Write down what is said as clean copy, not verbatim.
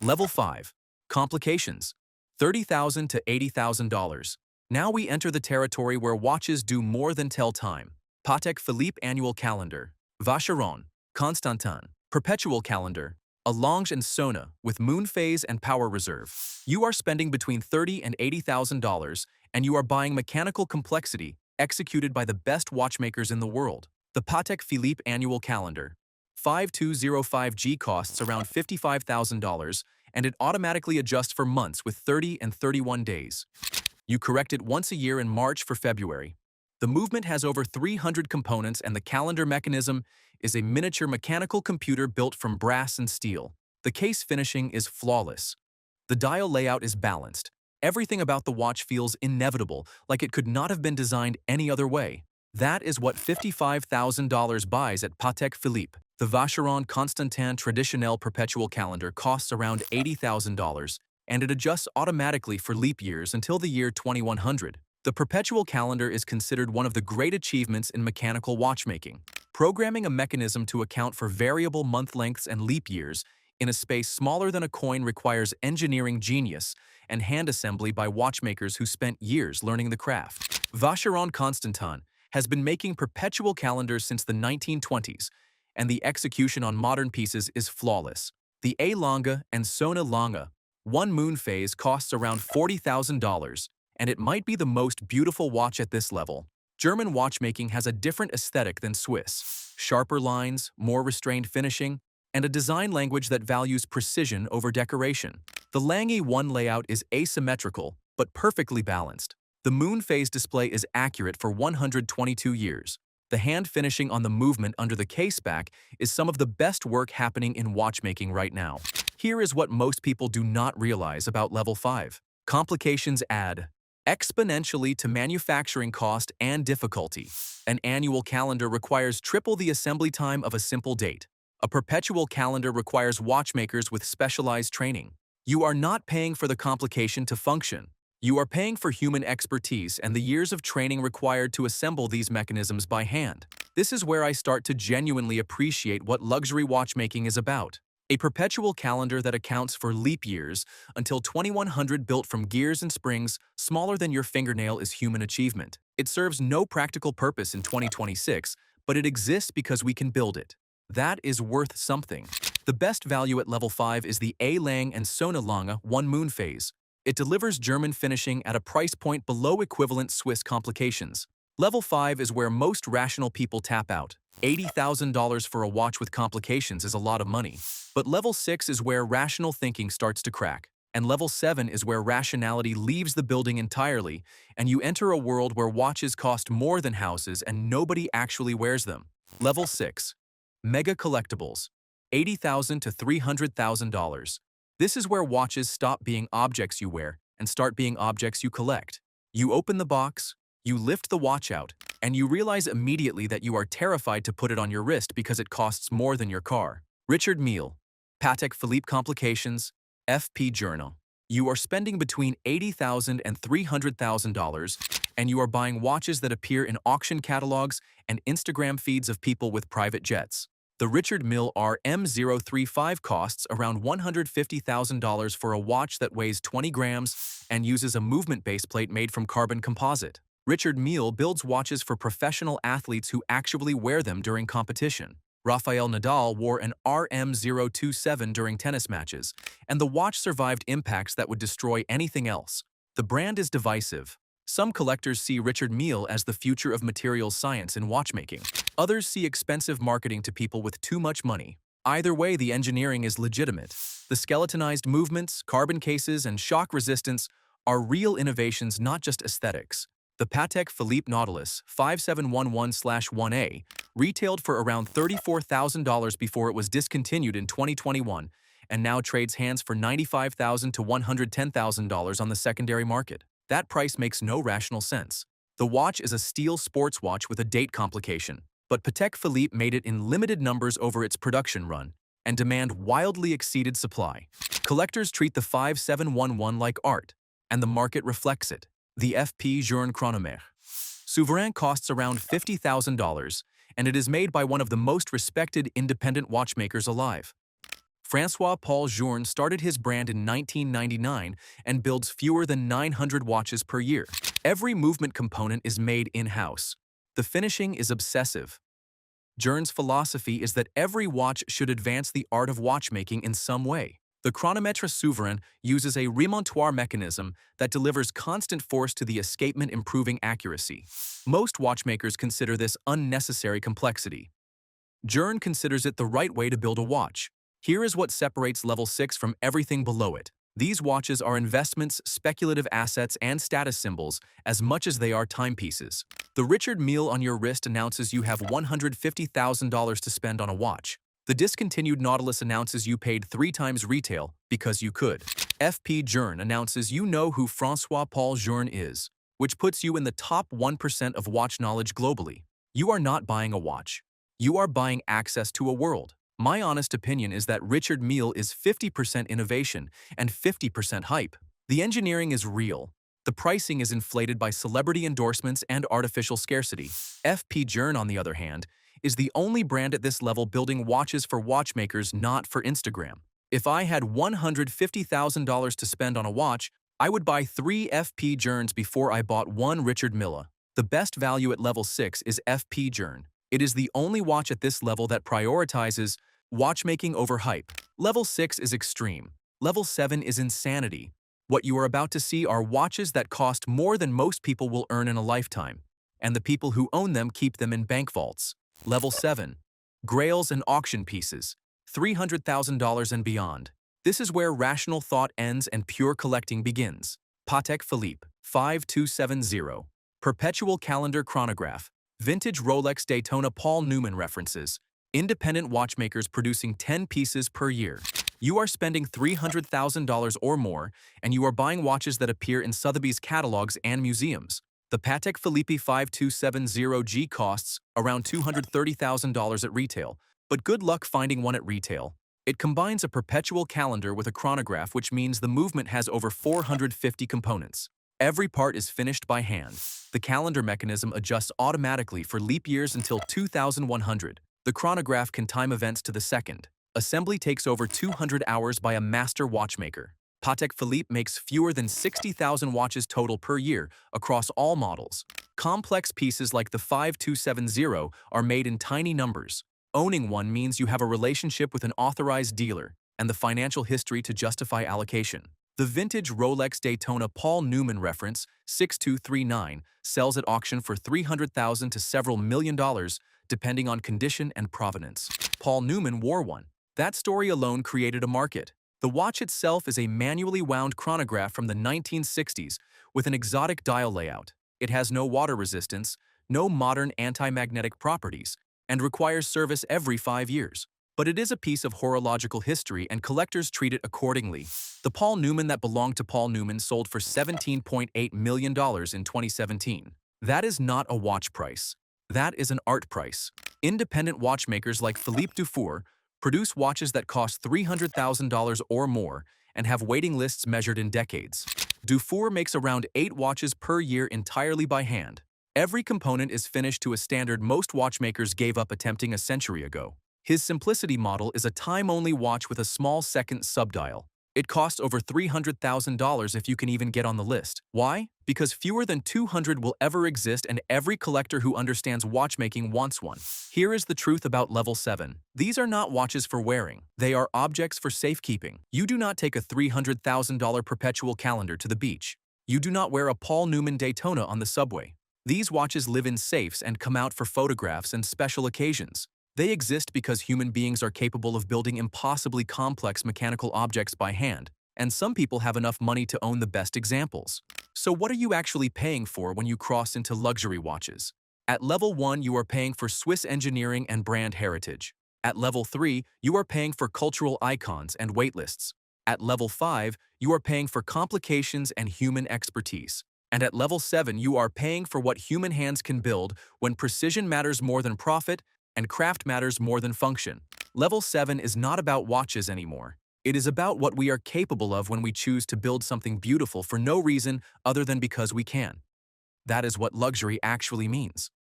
Level 5. Complications. $30,000 to $80,000. Now we enter the territory where watches do more than tell time. Patek Philippe Annual Calendar. Vacheron. Constantin. Perpetual Calendar. A Lange and Sona with moon phase and power reserve. You are spending between $30,000 and $80,000, and you are buying mechanical complexity executed by the best watchmakers in the world. The Patek Philippe Annual Calendar. 5205G costs around $55,000, and it automatically adjusts for months with 30 and 31 days. You correct it once a year in March for February. The movement has over 300 components, and the calendar mechanism is a miniature mechanical computer built from brass and steel. The case finishing is flawless. The dial layout is balanced. Everything about the watch feels inevitable, like it could not have been designed any other way. That is what $55,000 buys at Patek Philippe. The Vacheron Constantin Traditionnel Perpetual Calendar costs around $80,000, and it adjusts automatically for leap years until the year 2100. The Perpetual Calendar is considered one of the great achievements in mechanical watchmaking. Programming a mechanism to account for variable month lengths and leap years in a space smaller than a coin requires engineering genius and hand assembly by watchmakers who spent years learning the craft. Vacheron Constantin has been making perpetual calendars since the 1920s, and the execution on modern pieces is flawless. The A Lange and Sona Lange one moon phase costs around $40,000, and it might be the most beautiful watch at this level. German watchmaking has a different aesthetic than Swiss. Sharper lines, more restrained finishing, and a design language that values precision over decoration. The Lange 1 layout is asymmetrical, but perfectly balanced. The moon phase display is accurate for 122 years. The hand finishing on the movement under the case back is some of the best work happening in watchmaking right now. Here is what most people do not realize about Level 5. Complications add exponentially to manufacturing cost and difficulty. An annual calendar requires triple the assembly time of a simple date. A perpetual calendar requires watchmakers with specialized training. You are not paying for the complication to function. You are paying for human expertise and the years of training required to assemble these mechanisms by hand. This is where I start to genuinely appreciate what luxury watchmaking is about. A perpetual calendar that accounts for leap years until 2100, built from gears and springs smaller than your fingernail, is human achievement. It serves no practical purpose in 2026, but it exists because we can build it. That is worth something. The best value at Level 5 is the A Lange and Sona Lange 1 moon phase. It delivers German finishing at a price point below equivalent Swiss complications. Level 5 is where most rational people tap out. $80,000 for a watch with complications is a lot of money. But Level 6 is where rational thinking starts to crack. And Level 7 is where rationality leaves the building entirely, and you enter a world where watches cost more than houses and nobody actually wears them. Level 6. Mega Collectibles. $80,000 to $300,000. This is where watches stop being objects you wear and start being objects you collect. You open the box, you lift the watch out, and you realize immediately that you are terrified to put it on your wrist because it costs more than your car. Richard Mille. Patek Philippe Complications. FP Journal. You are spending between $80,000 and $300,000, and you are buying watches that appear in auction catalogs and Instagram feeds of people with private jets. The Richard Mille RM035 costs around $150,000 for a watch that weighs 20 grams and uses a movement baseplate made from carbon composite. Richard Mille builds watches for professional athletes who actually wear them during competition. Rafael Nadal wore an RM027 during tennis matches, and the watch survived impacts that would destroy anything else. The brand is divisive. Some collectors see Richard Mille as the future of materials science in watchmaking. Others see expensive marketing to people with too much money. Either way, the engineering is legitimate. The skeletonized movements, carbon cases, and shock resistance are real innovations, not just aesthetics. The Patek Philippe Nautilus 5711/1A retailed for around $34,000 before it was discontinued in 2021 and now trades hands for $95,000 to $110,000 on the secondary market. That price makes no rational sense. The watch is a steel sports watch with a date complication, but Patek Philippe made it in limited numbers over its production run, and demand wildly exceeded supply. Collectors treat the 5711 like art, and the market reflects it. The FP Journal Chronomètre. Souverain costs around $50,000, and it is made by one of the most respected independent watchmakers alive. François-Paul Journe started his brand in 1999 and builds fewer than 900 watches per year. Every movement component is made in-house. The finishing is obsessive. Journe's philosophy is that every watch should advance the art of watchmaking in some way. The chronometre souverain uses a remontoir mechanism that delivers constant force to the escapement, improving accuracy. Most watchmakers consider this unnecessary complexity. Journe considers it the right way to build a watch. Here is what separates level 6 from everything below it. These watches are investments, speculative assets, and status symbols as much as they are timepieces. The Richard Mille on your wrist announces you have $150,000 to spend on a watch. The discontinued Nautilus announces you paid 3 times retail because you could. FP Journe announces you know who François-Paul Journe is, which puts you in the top 1% of watch knowledge globally. You are not buying a watch. You are buying access to a world. My honest opinion is that Richard Mille is 50% innovation and 50% hype. The engineering is real. The pricing is inflated by celebrity endorsements and artificial scarcity. FP Journe, on the other hand, is the only brand at this level building watches for watchmakers, not for Instagram. If I had $150,000 to spend on a watch, I would buy 3 FP Journes before I bought 1 Richard Mille. The best value at level 6 is FP Journe. It is the only watch at this level that prioritizes watchmaking over hype. Level 6 is extreme. Level 7 is insanity. What you are about to see are watches that cost more than most people will earn in a lifetime, and the people who own them keep them in bank vaults. Level 7. Grails and auction pieces. $300,000 and beyond. This is where rational thought ends and pure collecting begins. Patek Philippe, 5270. Perpetual calendar chronograph. Vintage Rolex Daytona Paul Newman references. Independent watchmakers producing 10 pieces per year. You are spending $300,000 or more, and you are buying watches that appear in Sotheby's catalogs and museums. The Patek Philippe 5270G costs around $230,000 at retail, but good luck finding one at retail. It combines a perpetual calendar with a chronograph, which means the movement has over 450 components. Every part is finished by hand. The calendar mechanism adjusts automatically for leap years until 2100. The chronograph can time events to the second. Assembly takes over 200 hours by a master watchmaker. Patek Philippe makes fewer than 60,000 watches total per year across all models. Complex pieces like the 5270 are made in tiny numbers. Owning one means you have a relationship with an authorized dealer and the financial history to justify allocation. The vintage Rolex Daytona Paul Newman reference, 6239, sells at auction for $300,000 to several million dollars, depending on condition and provenance. Paul Newman wore one. That story alone created a market. The watch itself is a manually wound chronograph from the 1960s with an exotic dial layout. It has no water resistance, no modern anti-magnetic properties, and requires service every 5 years. But it is a piece of horological history, and collectors treat it accordingly. The Paul Newman that belonged to Paul Newman sold for $17.8 million in 2017. That is not a watch price. That is an art price. Independent watchmakers like Philippe Dufour produce watches that cost $300,000 or more and have waiting lists measured in decades. Dufour makes around 8 watches per year entirely by hand. Every component is finished to a standard most watchmakers gave up attempting a century ago. His simplicity model is a time-only watch with a small second subdial. It costs over $300,000 if you can even get on the list. Why? Because fewer than 200 will ever exist, and every collector who understands watchmaking wants one. Here is the truth about Level 7. These are not watches for wearing. They are objects for safekeeping. You do not take a $300,000 perpetual calendar to the beach. You do not wear a Paul Newman Daytona on the subway. These watches live in safes and come out for photographs and special occasions. They exist because human beings are capable of building impossibly complex mechanical objects by hand, and some people have enough money to own the best examples. So what are you actually paying for when you cross into luxury watches? At level 1, you are paying for Swiss engineering and brand heritage. At level 3, you are paying for cultural icons and waitlists. At level 5, you are paying for complications and human expertise. And at level 7, you are paying for what human hands can build when precision matters more than profit and craft matters more than function. Level 7 is not about watches anymore. It is about what we are capable of when we choose to build something beautiful for no reason other than because we can. That is what luxury actually means.